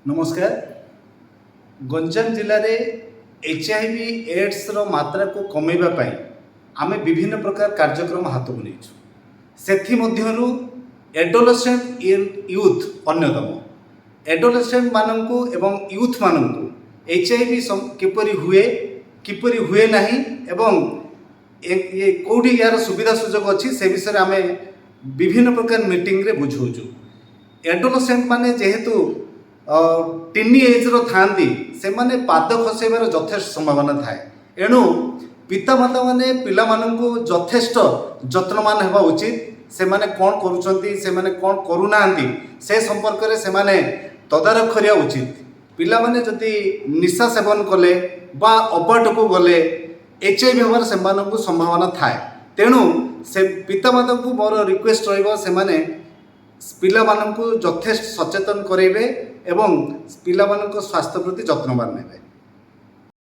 नमस्कार। गंजाम जिले में HIV एड्स रो मात्रा को कमेवा आमे विभिन्न प्रकार कार्यक्रम हाथ को नहीं से एडोलेसेंट यूथ अन्यतम। एडोलेसेंट मानू एवं यूथ मानू HIV किपरि हुए नहीं एवं कौटी यार सुविधा सुजोग अच्छी से विषय आम विभिन्न प्रकार मीटिंग रे बुझाऊँ। एडोलेसेंट माने जेहेतु टीनी एज रो थांती से माने पाद खसैबार यथेष्ट संभावना थाए। एणु पितामाता माने पिला माननकु यथेष्ट जत्नवान हेबा उचित। से माने कौन करूछंती से माने कौन करूनांती से संपर्क रे से माने तदारख करिया उचित। पिला माने जदि निशा सेवन कले बा अबाट को गले HIV होबार सेमानकु संभावना थाए। तेणु से पितामाता को मोर रिक्वेस्ट रहिबो से माने पिला माननकु यथेष्ट सचेतन करेबे एवं पिला माननक स्वास्थ्य प्रति जत्नवान नेबे।